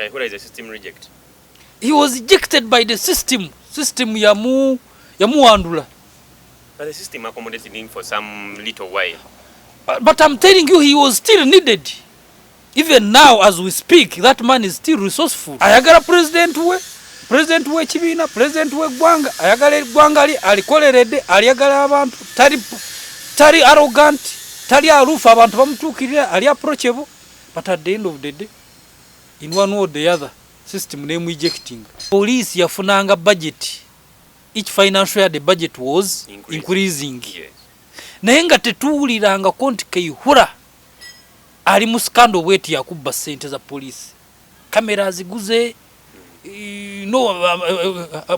Kayihura is a system reject. He was ejected by the system. System yamuwandula. But the system accommodated him for some little while. But I'm telling you, he was still needed. Even now, as we speak, that man is still resourceful. Ayagala president we Chibina, president we Gwanga, ayagala Gwanga alikoleredde, ayagala abantu, tari arrogant, tari arufa abantu bamutukirira, ali approachable. But at the end of the day, in one way or the other, system name ejecting. Police yafunanga budget. Each financial year the budget was increasing. Yes. Naye nga tetuwuliranga konti Kayihura ali mu scandal weti yakubba ssente za police. Kamera ziguze,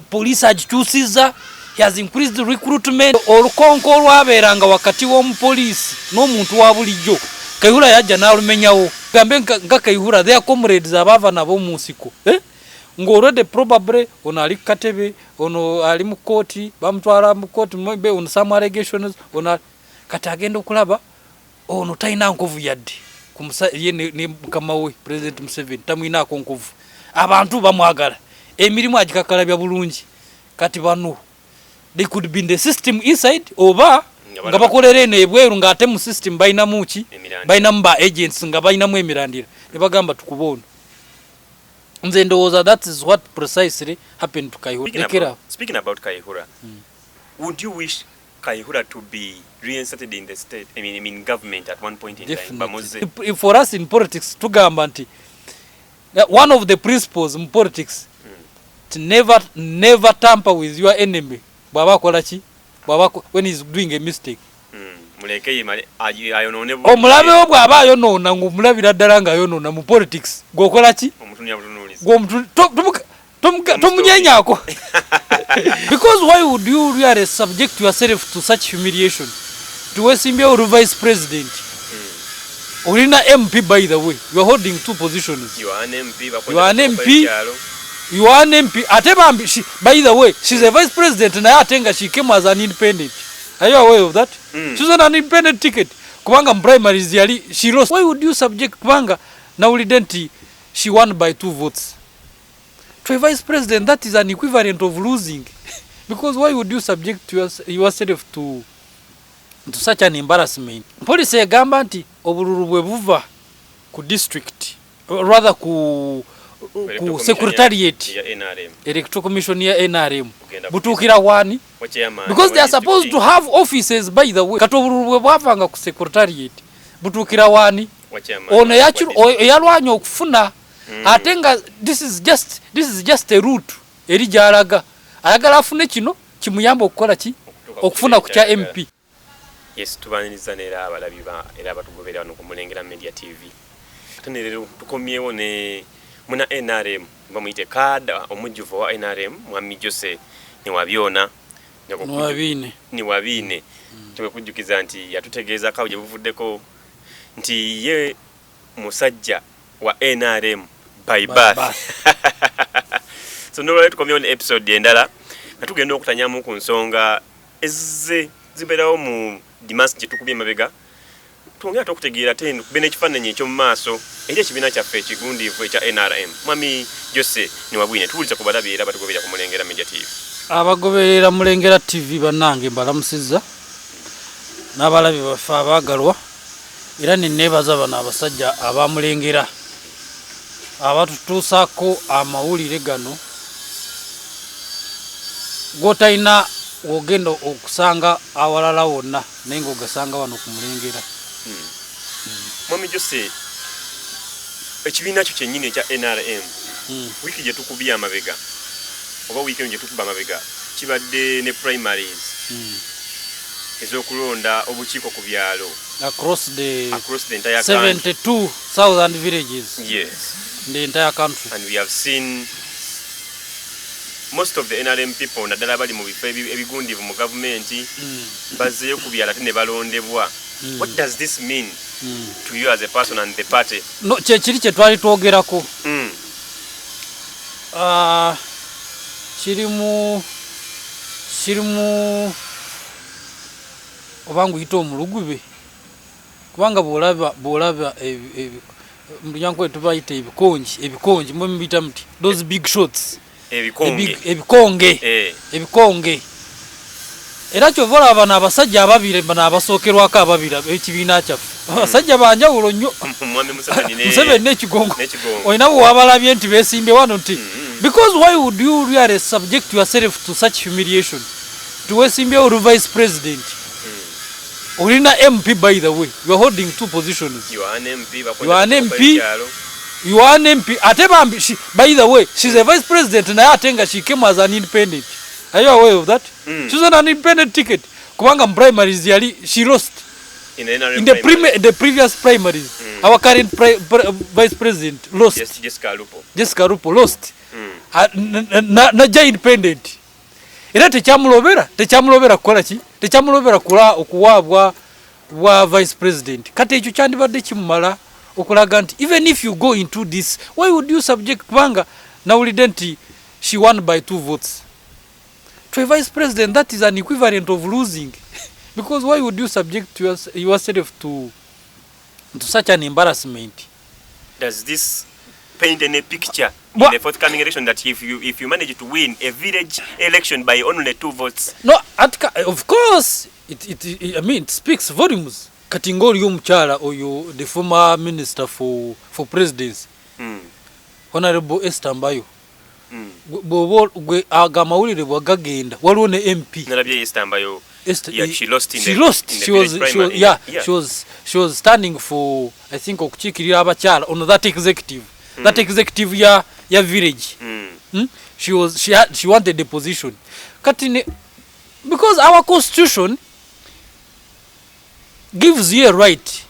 police agikyusiza. He has increased the recruitment. Olukonko olwabeeranga wakati w'omupoliisi n'omuntu wa bulijjo Kayihura yajja n'alumenyawo. Gambe nga Kayihura their comrades abava nabo mu nsiko. Ng'olwedde probably ono ali katebe, ono ali mu kooti, bamutwala mu kooti, maybe on some allegations, ono kati agenda okulaba ono talina nkovu yadde. Ye ne mukama we President Museveni tamwinaako nkovu. Abantu bamwagala. Emirimu agikakalabya bulungi. Kati bano they could be in the system inside oba nga bakolera eno ebweru ng'ate mu system bayinamu ki? Bayinamu ba agents nga bayinamu emirandira. Ne bagamba tukuboona. Nze ndowooza that is what precisely happened to Kayihura. Speaking about Kayihura, would you wish Kayihura to be reinserted in the state, I mean government at one point in Definitely. Time? For us in politics, tugamba nti one of the principles in politics to never tamper with your enemy. Baba akola ki? When he's doing a mistake. Omulabe wo bw'aba ayonoona ng'omulabira ddala ng'ayonoona mu politics gw'okola ki? Tomunyenyaako. Because why would you really subject yourself to such humiliation? Tuweesimbye olu vice president. Olina MP, by the way. You are holding two positions. You are an MP. You are an MP. By the way, she's a vice president and I think she came as an independent. Are you aware of that? She's on an independent ticket. Kubanga primaries she lost. Why would you subject Kubanga Naulidenti? She won by 2 votes. To a vice president, that is an equivalent of losing. Because why would you subject yourself to such an embarrassment? Police egamba nti obululu bwe buva ku district, rather ku secretariat electoral commission ya NRM butukira wani, because they are supposed to have offices, by the way. Kati obululu bwe bwavanga ku secretariat butukira wani, ono yalwanya okufuna ate nga this is just a route eri gyalaga ayagala afune kino kimuyamba okukola ki okufuna ku kya MP. Yes, tubaniriza nera abalabi era abatugobera wano ku Mulengera Media TV. Ate lero tukomyewo ne muna NRM bamuyite kada omujjuvo wa NRM Mwami Jose ne wabyona ni wabine tuwe kujjukiza nti yatutegeeza kawo gye buvuddeko nti ye musajja wa NRM by birth. So no right komyo episode endala natugenda okutanyamu ku nsonga ezze ziberawo mu dimansi gye tukubye mabega twongera tukutegeera tendo kubene ekifaananyi ekyo mu maaso era ekibiina kyaffe ekigundiivu ekya NRM Mwami Jose ne wabwine tuwuliza ku balabi era batugoberera ku Mulengera Media TV. Abagoberera Mulengera TV bannange mbalamusizza n'abalabi baffe abaagalwa era neneebaza bano abasajja abamulengera abatutuusaako amawulire gano gotalina ogenda okusanga awalala wonna naye ng'ogasanga wano ku Mulengera. Mwami Jose, ekibiina kyo kyennyini ekya NRM wiiki gye tukubye amabega oba wiiki gye tukuba amabega kibadde ne primaries ez'okulonda obukiiko ku byalo across the entire country. 72,000 villages. Yes. In the entire country. And we have seen most of the NRM people nadala bali mu bifo ebigundivu mu government bazzeyo ku byalo ate ne balondebwa. What does this mean to you as a person and the party? No, kiri kye twali twogerako. Kirimu obanga uyita omulugube kubanga bw'olaba mulyanko tubayite ebikonji mwe mbita muti those big shots ebikonge era kyovola abana abasajja ababire bana abasookerwako ababira ekibiina kyaffe abasajja banjawulo nnyo Museveni n'ekigongo olina bwe wabalabye nti beesimbye wano nti because why would you really subject yourself to such humiliation tuweesimbyewo olu vice president olina MP by the way you are holding two positions you are an MP ate bambi by the way she's a vice president naye ate nga she came as an independent. Are you aware of that? She's on an independent ticket. Kubanga primaries yali she lost in the previous primaries. Our current vice president lost. Jessica Rupo lost. Na independent. Era techamulobera kukola ki? Techamulobera okuwabwa wa vice president. Kati ekyo kyandibadde kimumala okulaga nti even if you go into this, why would you subject kubanga nawulidde nti she won by 2 votes. To a vice president, that is an equivalent of losing. Because why would you subject yourself to such an embarrassment? Does this paint any picture in the forthcoming election that if you manage to win a village election by only 2 votes? No, of course, it speaks volumes. Katingori omukyala oyo the former minister for presidency, Honorable Esther Mbayo. Gwe agamawulire bwagagenda waliwo ne MP nalabye Esther Mbayo. She lost. She was standing for, I think, okukiikirira abakyala on that executive. That executive ya village. She wanted the position. Kati because our constitution gives you a right.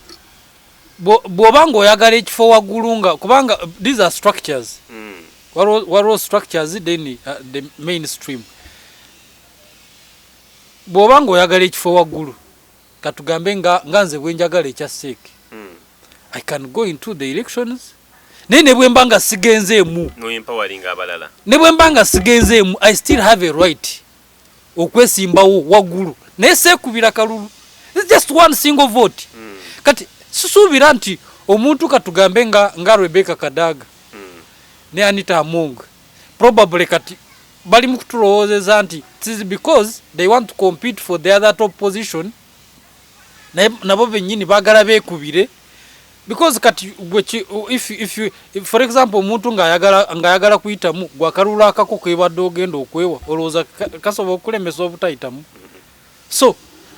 Bwobanga oyagala ekifo waggulunga kubanga these are structures. What are structures then the mainstream? Bwobanga oyagala ekifo waggulu katugambe nga nze bwenjagala ekya seeke I can go into the elections naye ne bwembanga sigenzeemu abalala ne bwembanga sigenzeemu I still have a right okwesimbawo waggulu naye seekubira kalulu. It's just one single vote. Kati susuubira nti omuntu katugambe nga Rebecca Kadaga ne Anita Among probably kati bali mukutulowoozeza nti it is because they want to compete for the other top position nabo bennyini baagala beekubire because kati if for example omuntu ng'ayagala kuyitamu gwakalulu akako kwebadde ogenda okwewa olowooza kasobola okulemesa obutayitamu. So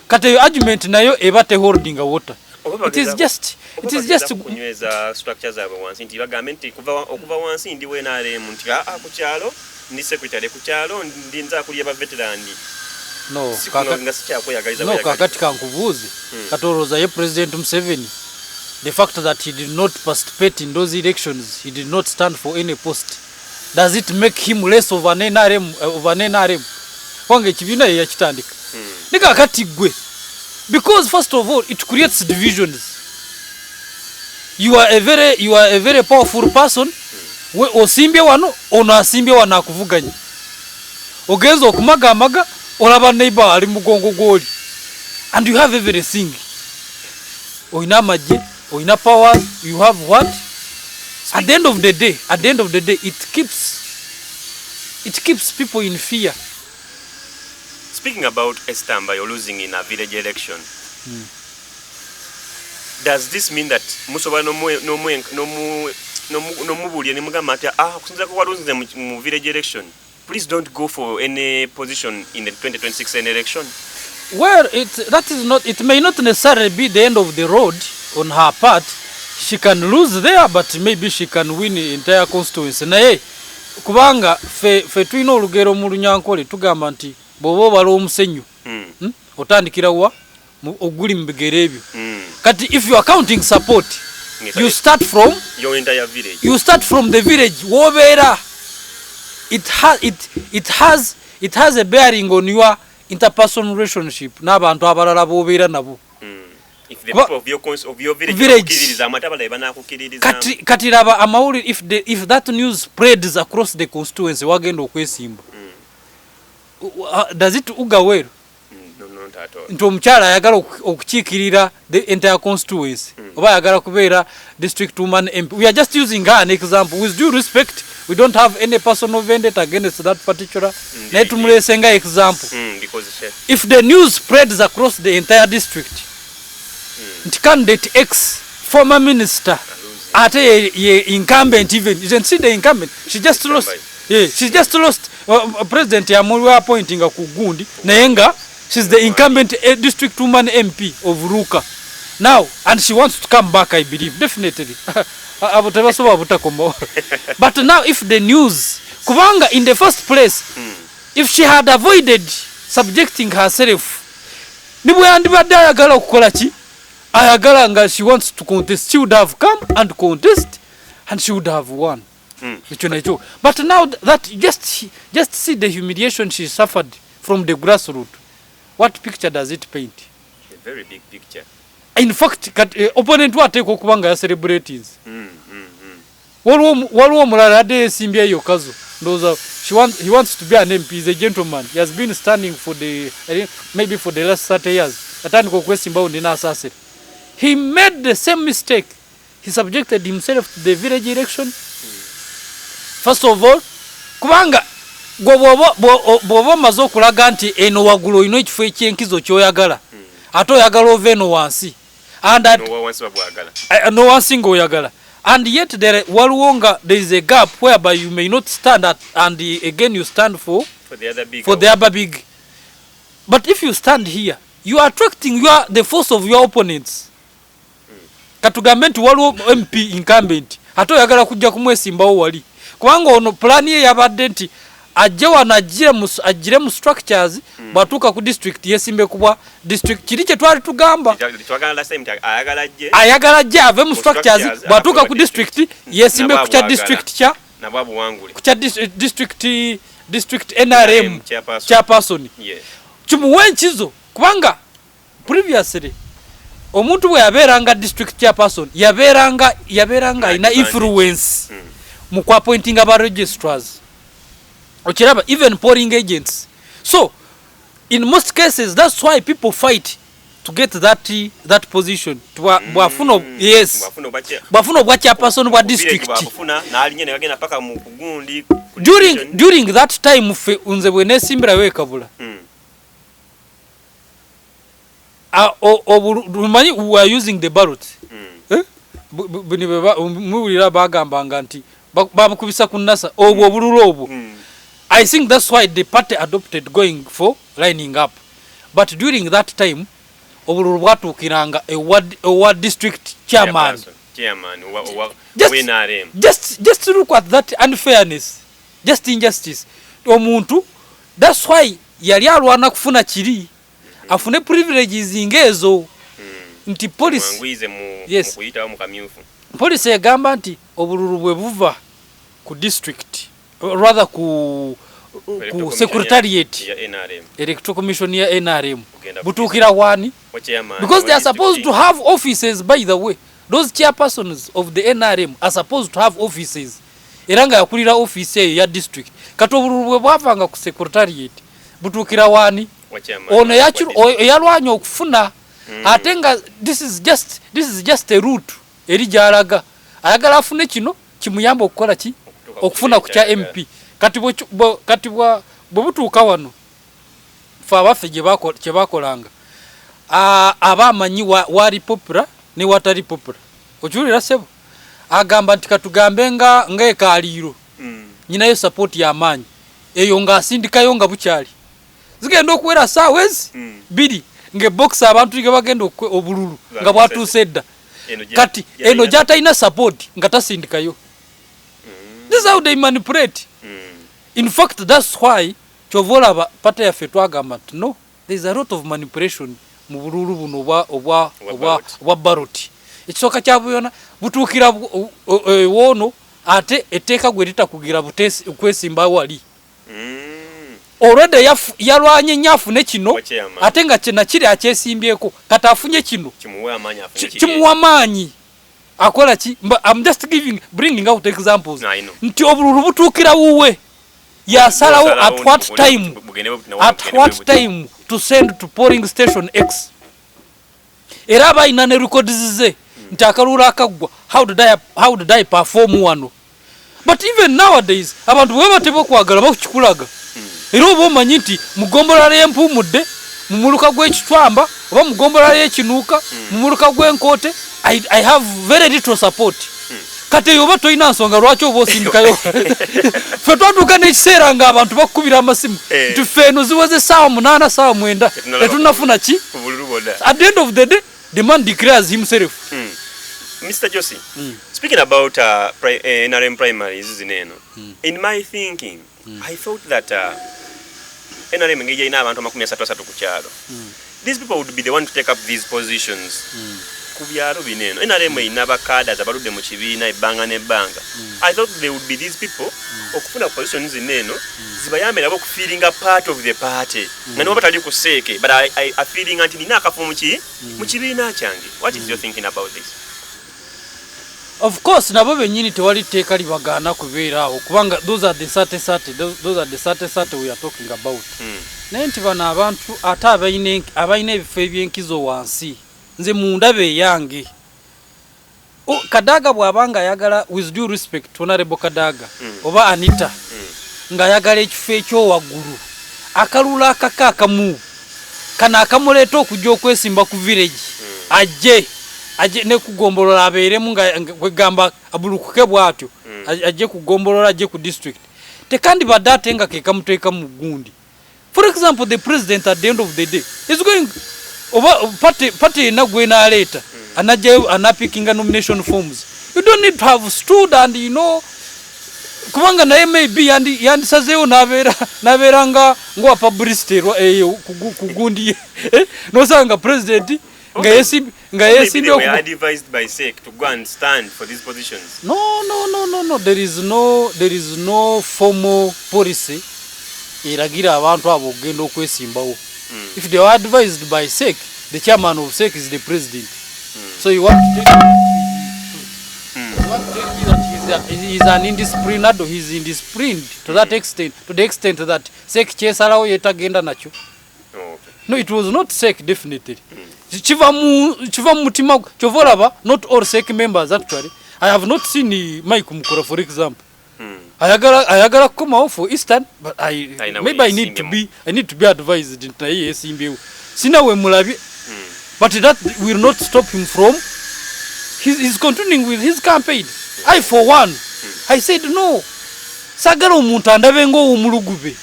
kati eyo argument nayo eba holding a water. It is just kunyweza structures abo wansi nti bagambe nti okuva wansi ndi NRM nti ku kyalo ndi secretary ku kyalo ndinza kulya ba veteran. No kakati kankubuuze katoloza ye President Museveni the fact that he did not participate in those elections, he did not stand for any post, does it make him less of an NRM? Wange ekibiina ye yakitandika nikakati gwe. Because first of all, it creates divisions. You are a very powerful person. We osimbye wano, ono asimbye wano akuvuganya. Ogenza okumagamaga, olaba neighbor ali mugongo goli. And you have everything. Oina amagye, oina power, you have what? At the end of the day, it keeps people in fear. Speaking about Esther Mbayo losing in a village election, does this mean that musobola nomubulya nemugamba ati kusinza ko waluzinze mu village election, please don't go for any position in the 2026 election? Well, it may not necessarily be the end of the road on her part. She can lose there, but maybe she can win the entire constituency. Naye kubanga fe tulina olugero mu Lunyankole tugamba nti bobo balo omusenyu otandikira wa oguli mu bigere ebyo. Kati if you are counting support, you start from your entire village. You start from the village. Wobera it has a bearing on your interpersonal relationship n'abantu abalala bobeera nabo. If the people of your village kati laba amawulire if that news spreads across the constituency wagenda okwesimba. Does it uga well? nti omukyala ayagala okukiikirira the entire constituency oba ayagala kubeera district woman MP. We are just using her an example. With due respect, we don't have any personal vendetta against that particular naye tumuleesenga example. If the news spreads across the entire district nti candidate X former minister ate ye incumbent, even you can see the incumbent, she just lost. Yeah, she just lost president yamulwa appointing ku Gundi naye nga she's the incumbent district woman MP of Ruka now, and she wants to come back, I believe, definitely. But now if the news kubanga in the first place if she had avoided subjecting herself nibwe andibadde ayagala okukola ki ayagala nga she wants to contest, she would have come and contest and she would have won. But now that just see the humiliation she suffered from the grassroots. What picture does it paint? A very big picture. In fact, opponent wa take okubanga ya celebrities. Waliwo omulala adde esimbye eyo kazo. He wants to be an MP. He's a gentleman. He has been standing for maybe for the last 30 years. Atandika okwesimbawo ndina asasire. He made the same mistake. He subjected himself to the village election. First of all, kubanga bw'oba omaze okulaga nti eno waggulu olina ekifo ekyenkizo kyoyagala ate oyagala ova eno wansi no wansi ng'oyagala, and yet waliwo nga there is a gap whereby you may not stand at, and again you stand for the other big. But if you stand here, you are attracting the force of your opponents. Katugambe nti waliwo MP incumbent ate oyagala kujja kumwesimbawo wali kubanga ono plan ye yabadde nti ajje wano ajjire mu structures bwatuuka ku district yesimbe kubwa district kiri kye twali tugamba ayagala ajje ave mu structures bwatuuka ku district yesimbe ku kya district kya district NRM chairperson kimuwe enkizo kubanga previously omuntu bwe yabeeranga district chairperson yabeeranga alina influence mu appointing aba registrars okiraba even polling agents. So in most cases that's why people fight to get that position bwafuna obwa chairperson bwa district during that time fe unze bwe nesimbira wekabula obumanyi we are using the ballot muwulira bagambanga nti bamukubisa ku NASA obwo obululu obwo. I think that's why the party adopted going for lining up. But during that time, obululu bwatukiranga a district chairman. Just look at that unfairness, just injustice. Omuntu, that's why yali alwana kufuna kiri afune privileges ingezo nti police. Yes. Police yagamba nti obululu bwe buva ku district rather ku secretariat electoral commission ya NRM butukira wani because they are supposed to have offices. By the way, those chairpersons of the NRM are supposed to have offices eranga yakulira office eyo ya district kati obululu bwe bwavanga ku secretariat butukira wani ono yalwanya okufuna ate nga this is just a route eri gyalaga ayagala afune kino kimuyamba okukola ki okufuna ku kya MP kati bwe butuuka wano fe abaffe kye bakolanga abamanyi wali popular ne watali popular okiwulira sebo agamba nti katugambe nga ekaliiro nyinayo support y'amaanyi eyo ng'asindikayo nga bukyali zigenda okuwera saawa ezi biri ng'ebox abantu ge bagenda obululu nga bwatuuse edda kati eno gy'atalina support nga tasindikayo. This is how they manipulate. In fact, that's why chovola party yaffe twagamba nti no, there is a lot of manipulation mu bululu buno obwa ballot. Ekisooka kya buyona butuukira wono ate etteeka gwe litakugira okwesimba wali. Already yalwanye nnyafu ne kino ate nga kiri akyesimbyeko kati afunye kino kimuwa amaanyi akola ki. I'm just bringing out examples nti obululu butuukira wuwe yasalawo at what time to send to polling station X. Era abayina ne records ze nti akalulu akagwa, how did I perform wano. But even nowadays abantu bwe batebo kwagala bakukulaga. Era obo manyi nti mugombola ly'empumudde mumuluka gw'ekitwamba oba mugombola ly'ekinuuka mumuluka gw'enkote. I have very little support. Kate yoba toyina nsonga lwaki oba osindikayo. Ffe twatuuka n'ekiseera ng'abantu bakukubira amasimu nti ffe eno ziweze ssaawa 8 ssaawa 9 tetunafuna ki. At the end of the day the man declares himself. Mr. Josie, speaking about NRM primaries in my thinking, I thought that NRM engaged in abantu 33 ku kyalo. These people would be the one to take up these positions. Kubyalo bineno NRM inabakada zabaludde mu kibiina ebbanga n'ebbanga. I thought they would be these people okufuna positions zineno zibayambe nabo ku feeling a part of the party. Na no batali kuseke, but I feeling anti nina akafu mu kibiina kyange. What is your thinking about this? Of course nabo benyini tewali teeka libagaana kubeera awo kubanga those are the 30 we are talking about. Naye nti bano abantu ate abayina ebifo ebyenkizo wansi nze mundabe yange. Kadaga bwabanga ayagala, with due respect Honorable Kadaga oba Anita nga ayagala ekifo ekyowaggulu akalula akakaakamu kana akamuleeta okujja okwesimba ku village ajje ne kugombolola abeeremu nga kwegamba abulukuke bwatyo ajje kugombolola ajje ku district tekandi badate nga kekamuteeka mu gundi. For example, the president at the end of the day is going over party na gwena later anapicking nomination forms. You don't need to have stood and kubanga na maybe yandi sazeo naberanga ngwa publicity kugundi no sanga president nga yesi ndio advised by SEC to go and stand for these positions. No, there is no formal policy iragira abantu abo gendo kwesimbawo. If they are advised by SEC, the chairman of SEC is the president. So you want to take that he is an indisciplined, he is indisciplined to that extent, to the extent that SEC chesalawo yetagenda nacho. No, it was not SEC definitely. Chiva mutima chovoraba, not all SEC members actually. I have not seen Mike Mukura, for example. Ayagala come out for Eastern, but maybe I need to be advised in Simbi. Sinawe Mulabi, but that will not stop him from he's continuing with his campaign. I for one, I said no. Sagaro Mutanda Vengo Umurugube.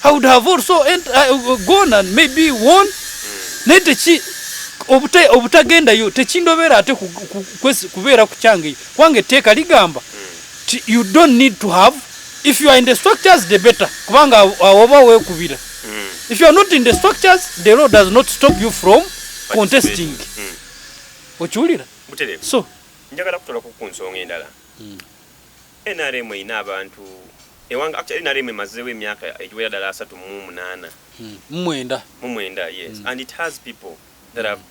I would have also gone and maybe won. Netechi obutagenda yo techindo vera ate kubera kuchange kwange teka ligamba. You don't need to have, if you are in the structures the better kubanga awoba we kubira. If you are not in the structures, the law does not stop you from contesting. Ochulira so njagala kutola ku nsonga endala. NRM ina abantu ewanga actually NRM mazewe emyaka ejiwera dala 38 mwenda yes. And it has people that have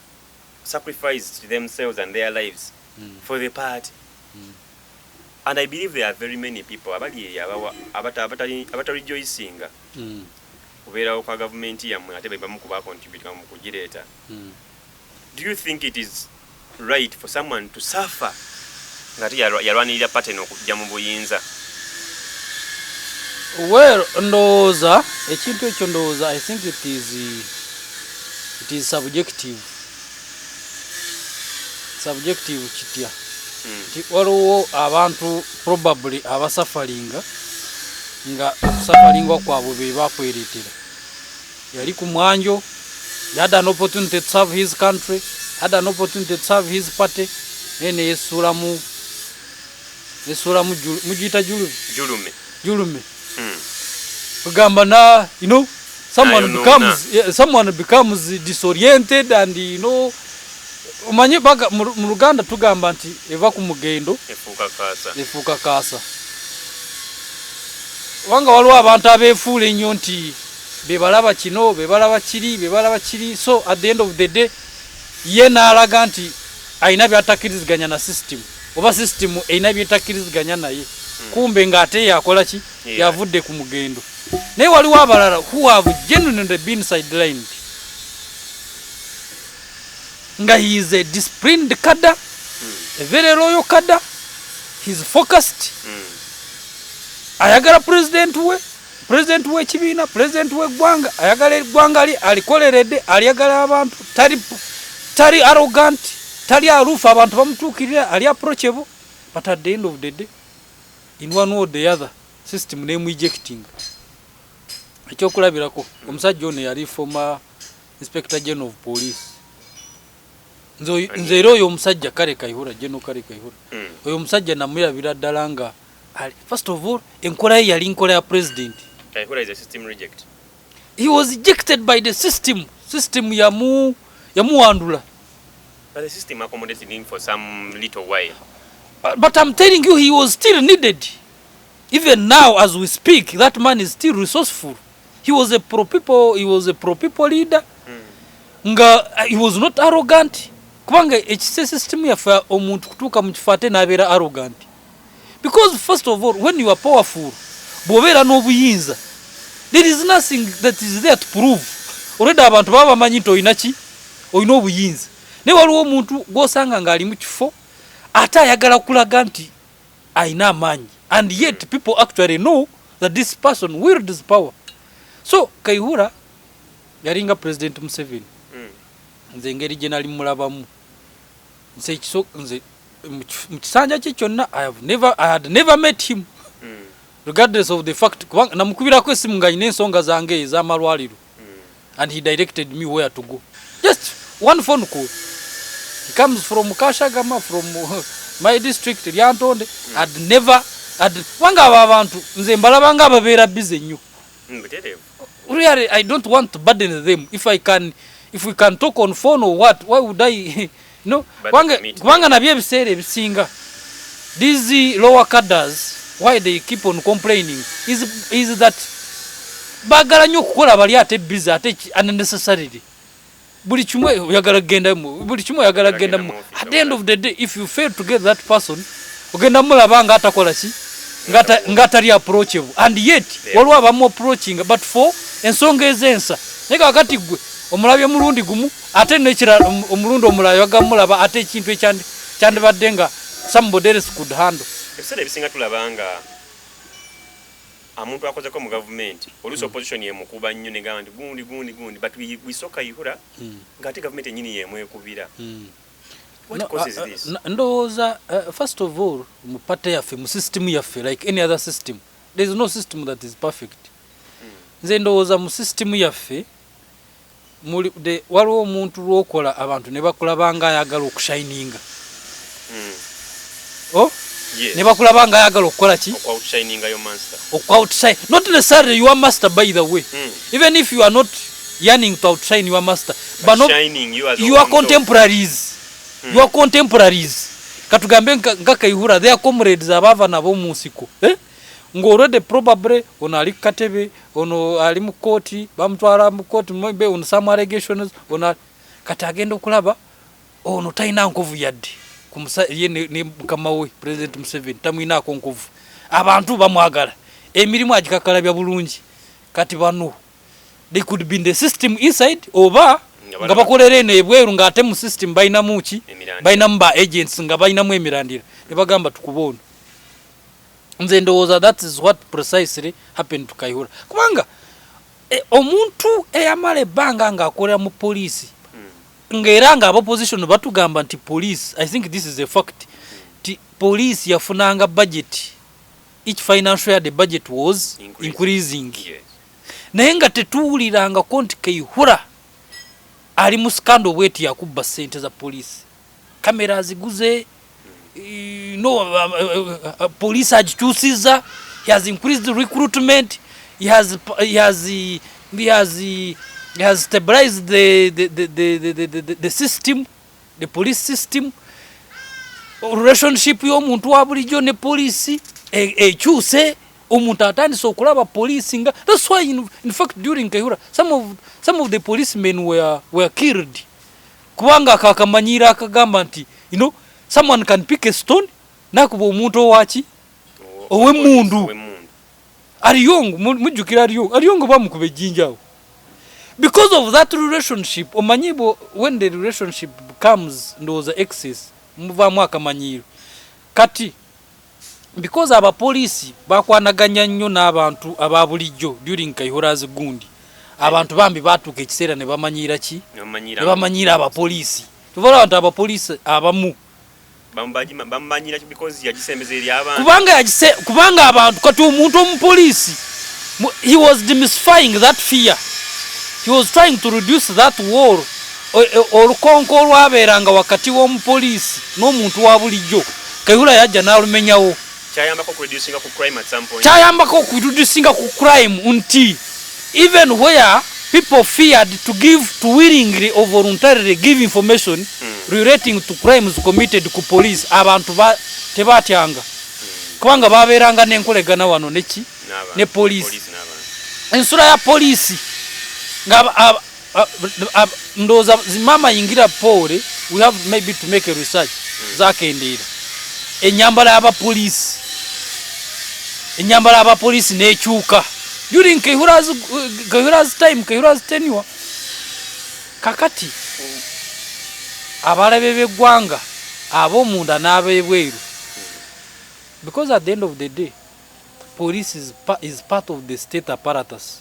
sacrificed themselves and their lives for the party. And I believe there are very many people abata rejoicing kubeera kwa government yamwe ate bamu kuba contribute mu kugireta. Do you think it is right for someone to suffer ngati yalwanirira party n'okujja mu buyinza? Well, ndowooza ekintu ekyo ndowooza I think it is subjective kitya. Waliwo abantu probably abasafaringa nga safaringa kwabo be bakweretera yali ku mwanjo, he had an opportunity to serve his country, had an opportunity to serve his party, ene yesulamu mujita julume kugamba na someone becomes disoriented and umanye baga mu Ruganda tugamba nti eva ku mugendo efuka kasa wanga waliwo abantu abefuula ennyo nti bebalaba kino bebalaba kiri so at the end of the day ye n'alaga nti ayina byatakiriziganya na system oba system eyina byatakiriziganya naye kumbe ng'ate yakola ki yavudde ku mugendo naye waliwo abalala who have genuinely been sidelined nga he is a disciplined cadre, a very loyal cadre, he's focused, ayagala president w'ekibiina, president w'eggwanga, ayagala eggwanga alikoleredde, alyagala abantu, tali arrogant, tali alufu, abantu bamutuukirira, ali approachable, but at the end of the day in one way or the other system name ejecting. Ekyokulabirako omusajja ono yali former inspector general of police. Nze era oyo omusajja Kale Kaihura, General Kale Kaihura, oyo omusajja namulabira ddala nga first of all enkola ye yali nkola ya president. Kaihura is a system reject. He was ejected by the system yamuwandula. But the system accommodated him for some little while. But I'm telling you, he was still needed. Even now, as we speak, that man is still resourceful. He was a pro-people leader. He was not arrogant. Kubanga ekise system yafa omuntu kutuuka mu kifo ate n'abeera arrogant. Because first of all, when you are powerful, bw'obeera n'obuyinza, there is nothing that is there to prove. Already abantu baba bamanyi nti olina obuyinza. Ne waliwo omuntu gw'osanga ng'ali mu kifo ate ayagala kulaga nti alina amaanyi. And yet people actually know that this person wields this power. So Kaihura yalinga President Museveni. Nze engeri gye nali mulabamu. Nze mu kisanja kye kyonna I had never met him. Regardless of the fact namukubirako esimu nga alina ensonga zange ez'amalwaliro. And he directed me where to go. Just one phone call. He comes from Kashagama, from my district, Lyantonde. Wanga abantu nze mbalabanga ababeera busy nnyo. Really, I don't want to burden them. If we can talk on phone or what, why would I? No. Wanga nabye ebiseera ebisinga. These lower cadres, why they keep on complaining is that bagala nnyo okukola bali ate busy ate unnecessarily. Buli kimwe oyagala kugenda mu. At the end of the day, if you fail to get that person, ogenda mulaba nga atakola ki? Ngatali approachable. And yet, waliwo abamu approaching, but for ensonga ezensa. Naye kakati gwe omulabye mulundi gumu ate n'ekirala omulundi omulala yagamulaba ate ekintu ekyandibadde nga somebody else could handle. Ebiseera ebisinga tulabanga amuntu akozeko mu government oluusi opposition yemukuba nnyo negamba nti gundi but we saw Kaihura ng'ate government ennyini yemwekubira. What causes this? Ndowooza first of all mu party yaffe mu system yaffe like any other system there is no system that is perfect. Nze ndowooza mu system yaffe waliwo omuntu lw'okola abantu ne bakulabanga ayagala okushininga. Ne bakulabanga ayagala okukola ki? Outshine. Not necessarily your master, by the way. Even if you are not yearning to outshine your master, but not your contemporaries. Your contemporaries. Katugambe nga Kaihura, their comrades abava nabo mu nsiko. Ng'already probably ono ali katebe, ono ali mu kooti, bamutwala mu kooti maybe on some allegations, ono kati agenda okulaba ono talina nkovu yadde. Ye ne mukama we President Museveni tamwinaako nkovu. Abantu bamwagala. Emirimu agikakalabya bulungi. Kati bano they could be in the system inside oba nga bakolera eno ebweru ng'ate mu system balinamu ki? Balinamu ba agents nga balinamu emirandira. Ne bagamba tukuboona. Nze ndowooza that is what precisely happened to Kaihura. Kubanga omuntu eyamala ebbanga ng'akolera mu poliisi ng'era nga opposition batugamba nti police, I think this is a fact, police yafunanga budget each financial year the budget was increasing. Yes. Naye nga tetuwuliranga konti Kaihura ali mu scandal weti yakubba ssente za police. Kamera ziguze, police agikyusiza, he has increased the recruitment, he has stabilized the system, the police system. Relationship y'omuntu wa bulijjo ne police ekyuse omuntu atandise okulaba police nga. That's why in fact during Kaihura some of the policemen were killed. Kubanga akakamanyira akagamba nti someone can pick a stone nakuba omuntu owaki ow'emmundu Aliyong mujukira Aliyong bamukube jinjawo. Because of that relationship, omanyibo when the relationship becomes ndoza excess, muva mwaka manyiro. Kati because abapolisi bakwanaganya nnyo n'abantu ababulijjo during Kayihura's gundi. Abantu bambi batuka ekiseera ne bamanyira ki? Ne bamanyira abapolisi. Tuvola abantu abapolisi abamu. Bambanyira because yagisembeze eri abantu. Kubanga abantu kati omuntu omupolisi he was demystifying that fear. He was trying to reduce that war olukonko olwabeeranga wakati w'omupolisi n'omuntu wa bulijjo. Kayihura yajja n'alumenyawo. Chayambako ku reducing ku crime at some point. Chayambako ku reducing ku crime unti even where people feared to willingly or voluntarily give information relating to crimes committed ku police, abantu tebatyanga kubanga babeeranga n'enkolegana wano neki ne police. Ensula ya police nga ndoza zimama yingira pole, we have maybe to make a research zakendera enyambala aba police nekyuka during Kayihura's time, Kayihura's tenure. Kakati abalabe beggwanga ab'omunda n'ab'ebweru, because at the end of the day police is part of the state apparatus.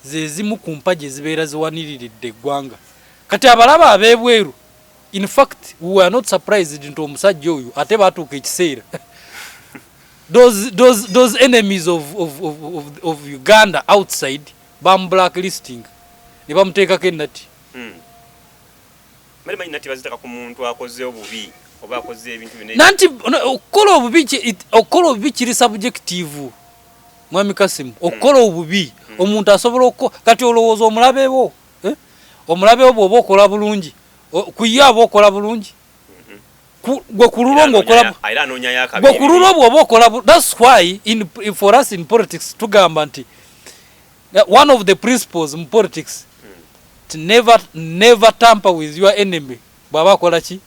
Zezimu ku mpagi ezibeera ziwaniriridde eggwanga. Kati abalaba ab'ebweru, in fact we were not surprised nti omusajja oyo ate batuuka ekiseera those enemies of Uganda outside bam blacklisting ne bamuteekako ennati. Mali nati bazitaka ku muntu akoze obubi oba akoze ebintu bine. Nanti okukola obubi kiri subjective. Mwami Kasimu okukola obubi omuntu asobola kati olowooza omulabewo omulabewo bw'oba okola bulungi kuyaba okola bulungi gwe kululongo okola gwe kululwa bw'oba okola. That's why for us in politics tugamba nti one of the principles in politics to never tamper with your enemy bw'aba akola ki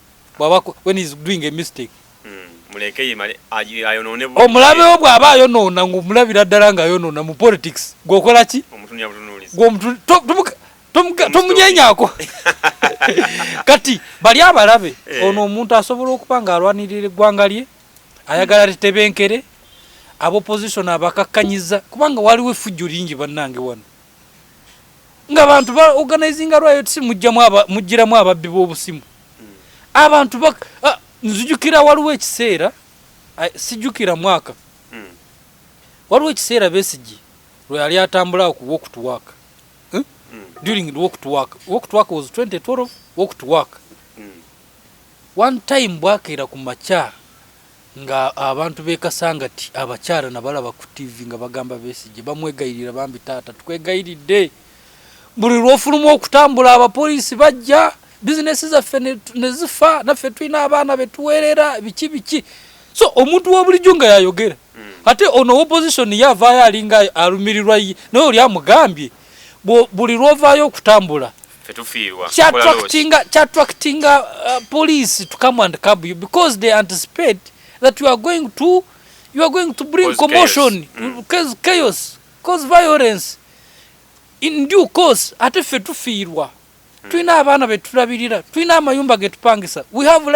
when he's doing a mistake. Omulabewo bw'aba ayonoona ng'omulabira ddala ng'ayonoona mu politics gw'okola ki tomunyenyaako. Kati bali abalabe ono omuntu asobola okuba ng'alwanirira eggwanga lye ayagala litebenkere ab'opposition abakakkanyiza kubanga waliwo effujjo lingi bannange wano ng'abantu ba organizing riot mujjiramu ababbi b'obusimu abantu nzijukira waliwo ekiseera sijjukira mwaka waliwo ekiseera Besigye lwe yali atambula ku walk to work. During the walk to work was 2012 walk to work. One time bwakeera ku macha nga abantu bekasangati abakyala nabalaba ku TV nga bagamba Besigye bamwegayirira bambi taata tukwegayiridde buli lwofuluma okutambula abapolisi bajja business zaffe nezifa naffe tulina abaana betuweerera biki so omuntu w'obulijjo nga yayogera ate ono opposition yavaayo alinga alumirirwa naye oli amugambye buli lwovaayo okutambula kyattractinga police to come and curb you because they anticipate that you are going to bring cause commotion, chaos, cause violence in due course. Ate ffe tufiirwa tulina abaana betulabirira tulina amayumba getupangisa we have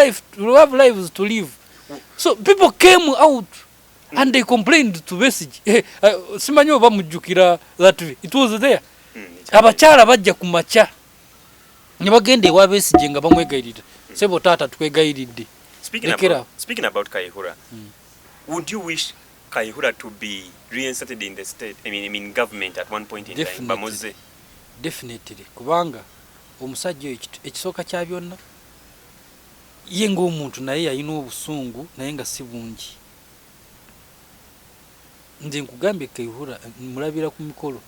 lives to live. So people came out and they complained to Besigye. Simanyi oba mujjukira that way. It was there. Abakyala bajja ku macha ne bagenda ewa Besigye nga bamwegayirira sebo taata tukwegayiridde. Speaking about Kayihura, would you wish Kayihura to be reinserted in the state, I mean government at one point in time? Bamuze? Definitely. Kubanga omusajja ekisooka kya byonna ye ng'omuntu naye yalina obusungu naye nga si bungi. Nze nkugambye Kayihura mulabira ku mikolo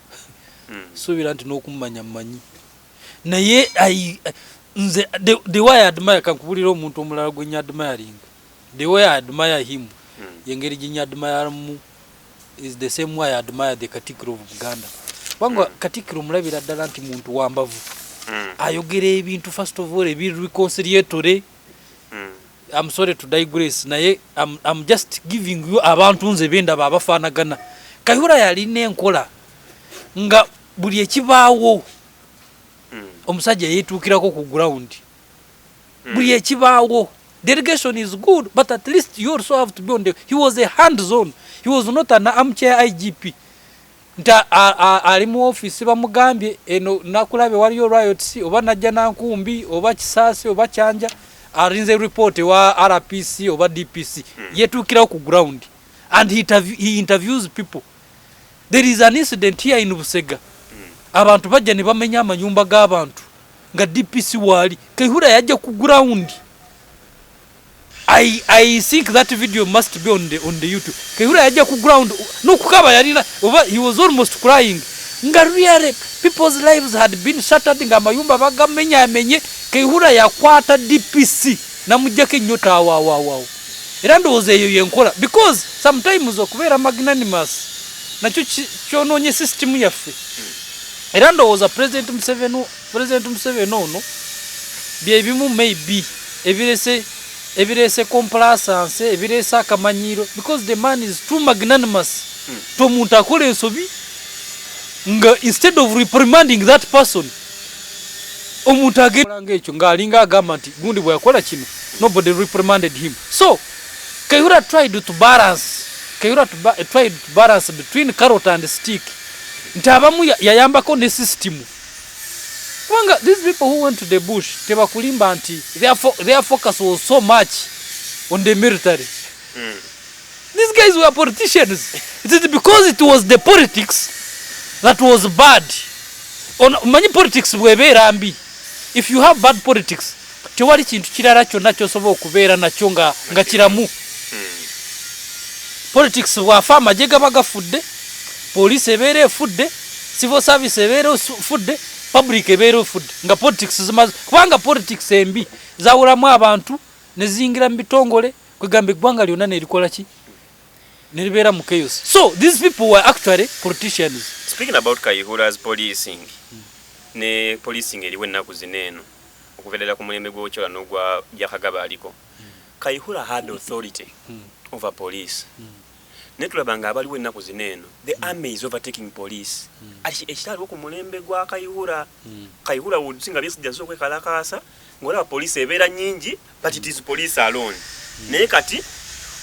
suubira nti n'okumanya mmanyi naye nze the way I admire kankubulira omuntu omulala gwe admiring the way I admire him yengeri gye admire mu is the same way I admire the Katikkiro of Buganda. Kubanga Katikkiro mulabira ddala nti muntu wambavu ayogera ebintu first of all ebiri reconciliatory. I'm sorry to digress naye I'm just giving you abantu nze benda babafaanagana Kayihura yalina enkola nga buli ekibaawo omusajja yeetuukirako ku ground. Buli ekibaawo. Delegation is good, but at least you also have to be on the... He was a hands-on. He was not an armchair IGP. Ali mu office bamugambye eno nakulabe waliyo riots oba najja nankumbi oba kisaasi oba kyanja arinze report wa RPC oba DPC yetukira ku ground and he interviews people. There is an incident here in Busega. Abantu bajja ne bamenya amanyumba g'abantu nga DPC wali Kayihura yajja ku ground. I think that video must be on the YouTube. Kayihura yajja ku ground no kukaba yalina over, he was almost crying. Nga really people's lives had been shattered nga mayumba bagamenya amenye Kayihura yakwata DPC namujjako nyota wa. Era ndowooza eyo yenkola because sometimes okubeera magnanimous nakyo kyononye system yaffe. Era ndowooza President Museveni ono byebimu maybe ebirese complacense ebirese akamanyiro because the man is too magnanimous to omuntu akola ensobi nga instead of reprimanding that person omuntu agenga ekyo ng'alinga agamba nti gundi bwe yakola kino nobody reprimanded him. So Kayihura tried to balance between carrot and stick. Nti abamu yayambako ne system. Wanga, these people who went to the bush, tebakulimba nti their focus was so much on the military. These guys were politicians. It is because it was the politics that was bad. On many politics bwebeera mbi. If you have bad politics, tewali kintu kirala kyonna ky'osobola okubeera nakyo nga kiramu. Politics bwafa amagye gaba gafudde, police ebeera efudde, civil service ebeera efudde, public ebeera efudde. Nga politics zimaze kubanga politics embi zawulamu abantu ne zingira mu bitongole kwegamba eggwanga lyonna ne likola ki? Ne libeera mu chaos. So these people were actually politicians. Speaking about Kayihura's policing, ne policing eriwe ennaku zineeno okuvelera ku mulembe gw'Ochola n'ogwa Byakagaba aliko. Kayihura had authority over police. Netulabanga abaliwo ennaku zineeno the army is overtaking police. Ekitaliwo ku mulembe gwa Kayihura. Kayihura wosinga byesijazo okwekalakaasa ng'olaba police ebeera nnyingi but it is police alone. Naye kati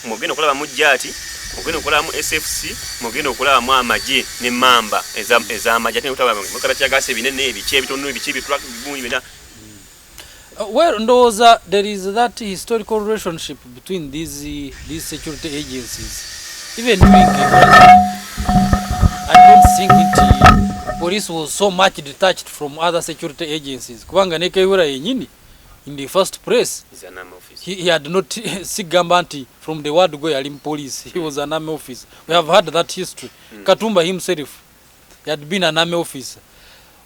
mugenda okulaba mu jati, mugenda okulaba mu SFC, mugenda okulaba mu amagye ne mamba ez'amagye ate okulaba mu kala kyagase binene ebice ebitono ebice bitulaka bibunyi bina. Well, ndowooza there is that historical relationship between these security agencies. Even during I don't think police was so much detached from other security agencies. Kubanga ne Kayihura yenyini in the first place he had not sigamba nti from the word go yali police. He was an army officer. We have had that history. Katumba himself, he had been an army officer.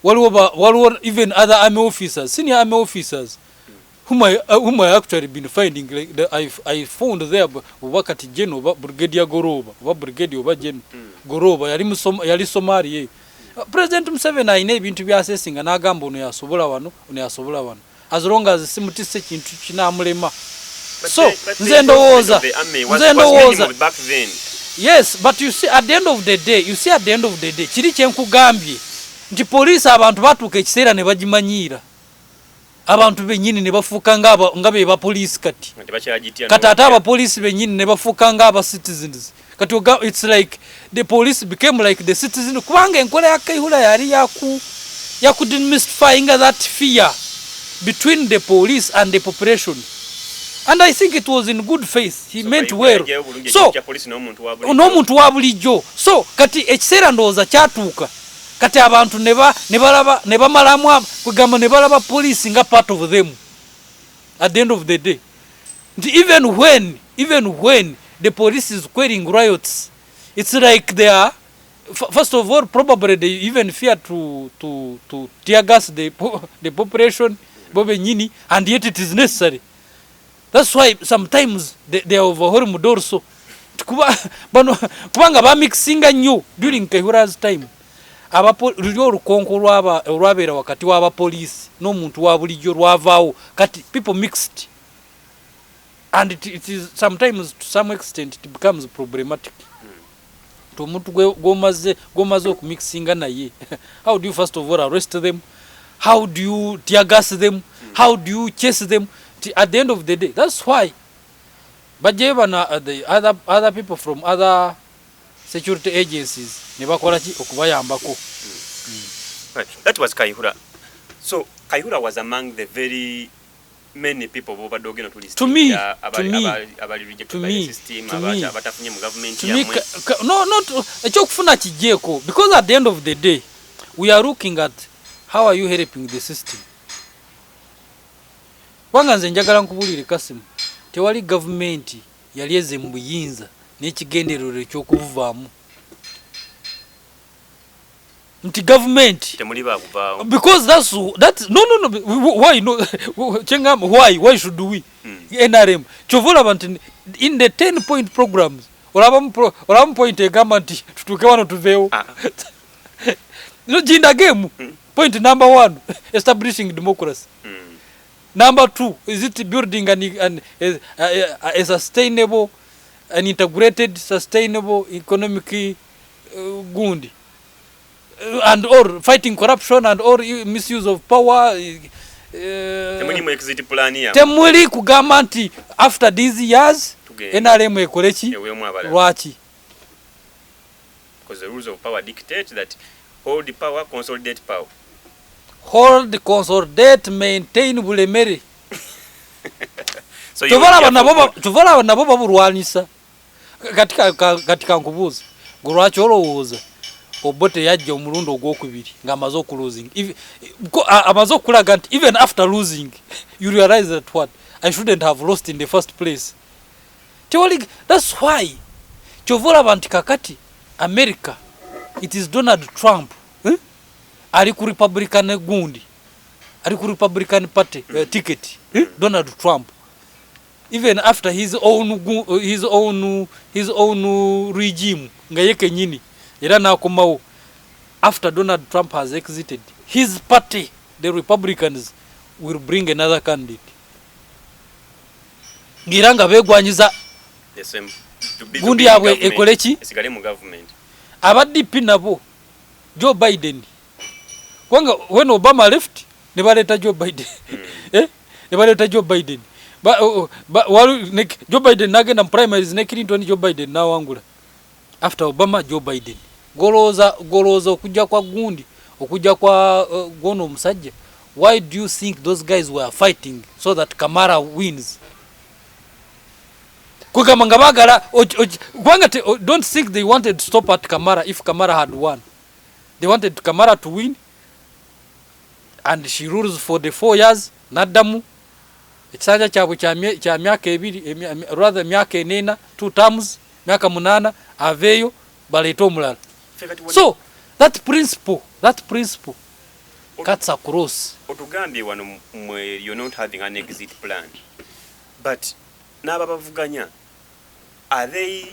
Waliwo even other army officers, senior army officers, whom I actually been finding. Like I found there wakati General Brigadier Goroba, Brigadier General Goroba, yali Somali. President Museveni ayina ebintu by'assessing n'agamba ono yasobola wano. As long as simutise kintu kinamulema. So nze ndowooza yes, but you see at the end of the day kiri kyenkugambye nti police abantu batuuka ekiseera ne bagimanyiira. Abantu bennyini ne bafuuka nga be ba police kati ate abapoliisi bennyini ne bafuuka nga aba citizens. Kati it's like the police became like the citizen kubanga enkola ya Kayihura yali yaku demystifying that fear between the police and the population. And I think it was in good faith. He meant well. So n'omuntu wa bulijjo. So kati ekiseera ndowooza kyatuuka kati abantu ne bamalamu kugamba ne balaba police nga part of them at the end of the day. Even when the police is quelling riots, it's like they are first of all probably they even fear to tear gas the population bobenyini, and yet it is necessary. That's why sometimes they are overwhelmed also. Kubanga ba mixinga nnyo during Kayihura's time. Lulyo olukonko olwabeera wakati w'abapoliisi n'omuntu wa bulijjo lwavaawo kati people mixed, and it is sometimes to some extent it becomes problematic kati omuntu gomaze okumixinga naye how do you first of all arrest them? How do you tear gas them? How do you chase them? At the end of the day, that's why the other people from other security agencies nebakola ki okubayambako. Right. That was Kaihura. So Kaihura was among the very many people who were dogging to list. To me, no, not ekokufuna kijeko, because at the end of the day we are looking at how are you helping the system. Wanga nze njagala nkubulire Kasimu, tewali government yalieze mu buyinza n'ekigenderero ekyokuvaamu. Nti government temuli bakuvaamu, because that's no why no chengam why should we NRM chovola abantu in the 10-point programs olaba point egamba nti tutuke wano tuveewo. No jinda game. Point number 1, establishing democracy. Number 2, is it building a sustainable and integrated sustainable economic gundi, and or fighting corruption and or misuse of power. Temuli kugamba nti after these years NRM ekoleki lwaki? Because the rules of power dictate that hold the power, consolidate power. Hold, consolidate, maintain bulemere. So tuvala nabo babulwanisa katika nkubuuza golwaki olowooza obote yajja omulundo ogwokubiri ng'amaze okulosing, amaze okulaga nti even after losing you realize that what I shouldn't have lost in the first place. That's why chovola bantu kakati America, it is Donald Trump ali ku Republican gundi, ali ku Republican party ticket, Donald Trump, even after his own regime nga yeke nyini era nakomawo, after Donald Trump has exited his party, the Republicans will bring another candidate ngiranga begwanyiza the same gundi yabwe ekoleki esigale mu government. Abadipi nabo Joe Biden, kwanga when Obama left nebaleta Joe Biden nebaleta Joe Biden Joe Biden nagenda primaries ne Clinton, Joe Biden nawangula. After Obama, Joe Biden goloza okujja kwa gundi, okujja kwa gono omusajja. Why do you think those guys were fighting so that Kamara wins? Kugamba ngabagala kwanga don't think they wanted to stop at Kamara. If Kamara had won, they wanted Kamara to win, and she rules for the 4 years. Nadamu ekisanja kyabwe kya myaka ebiri, rather myaka enena, 2 terms, myaka 8 aveyo baleeta omulala. So that principle cuts across. Otugambye wano you're not having an exit plan, but n'ababavuganya, are they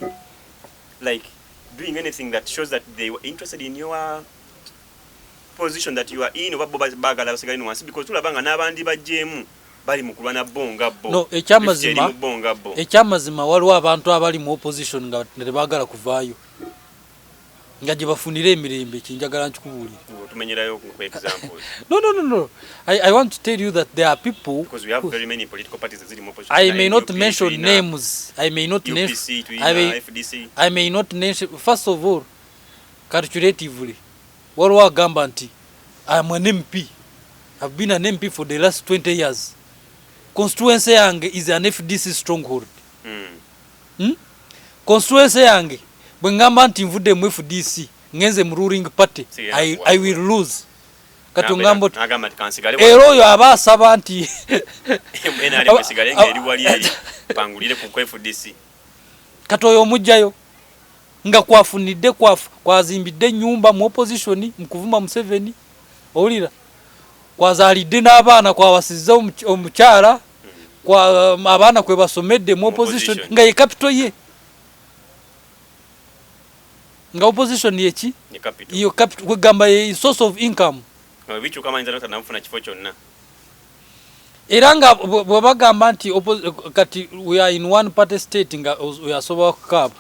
like doing anything that shows that they were interested in your position that you are in, oba bagala basigale wansi? Because tulabanga n'abandi bajjemu bali mu kulwana bonga bo. No, ekyamazima waliwo abantu abali mu opposition nga tebagala kuvaayo nga gye bafunira emirembe. Kinjagala nkikubuulira. Tumenyerayo ku examples. No. I want to tell you that there are people, because we have very many political parties that are in opposition. I may not mention names. I may not mention FDC. I may not mention. First of all, calculatively, waliwo agamba nti I am an MP. I've been an MP for the last 20 years. Constituency yange is an FDC stronghold. Constituency yange bwengamba nti nvudde mu FDC ngenze mu ruling party, I will lose. Kati ngambo era oyo aba asaba nti kati oyo omujjayo nga kwafunidde kwazimbidde nyumba mu opposition mu kuvuma Museveni, owulira kwazalidde n'abaana kwawasizza omukyala kwa abaana kwe basomedde mu opposition nga ye capital ye, nga opposition yeki iyo capital kwegamba ye source of income. Bichu kama nzana tanafuna kifo kyonna. Era nga bwabagamba nti kati we are in one party state nga we are so cup